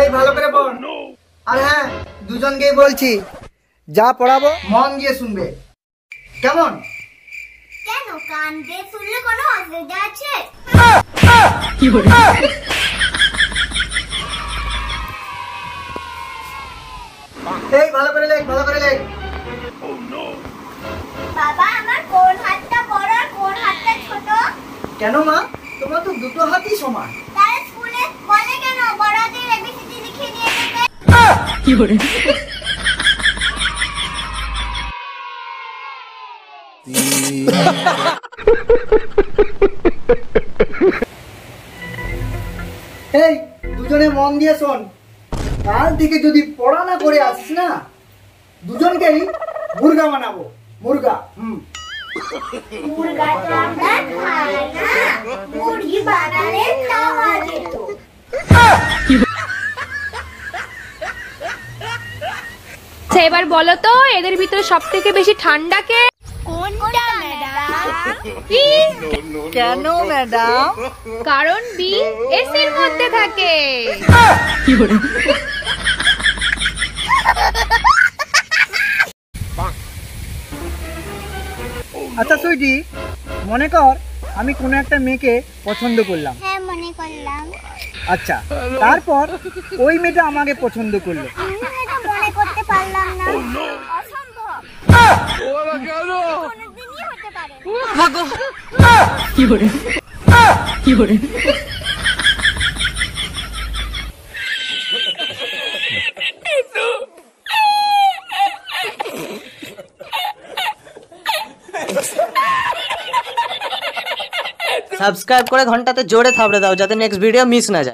এই ভালো করে পড়। আর হ্যাঁ, দুজনকেই বলছি, যা পড়াবো মন দিয়ে শুনবে, কেমন? কেন কান দিয়ে শুনলে কোনো অসুবিধা আছে? কি বলে? এই ভালো করে লেখ, ভালো করে লেখ। বাবা, আমার কোন হাতটা বড় আর কোন হাতটা ছোট? কেন মা, তোমার তো দুটো হাতই সমান। তাহলে স্কুলে বলে কেন বড়দের এবিসিডি লিখে দিয়ে যেতে? কি বলে? এই দুজনে মন দিয়ে শোন, কাল থেকে যদি পড়া না করে আসিস না, দুজনকেই মুরগা বানাবো। মুরগা। মুরগাটা আমরা খাই না, মুরগি বানালে খাওয়া যেত। এবার বলো তো, এদের ভিতরে সব থেকে বেশি ঠান্ডা কে? কোনটা ম্যাডাম? কেন ম্যাডাম? কারণ বি এসির মধ্যে থাকে। কি বলে? আচ্ছা সুইটি, মনে কর আমি কোনো একটা মেয়েকে পছন্দ করলাম। হ্যাঁ, মনে করলাম। আচ্ছা, তারপর ওই মেয়েটা আমাকে পছন্দ করলো। এটা মনে করতে পারলাম না। অসম্ভব। কোনোদিনই হতে পারে না। কি বলে? কি বলে? সাবস্ক্রাইব করে ঘন্টাতে জোরে থাবড়ে দাও যাতে নেক্সট ভিডিও মিস না যায়।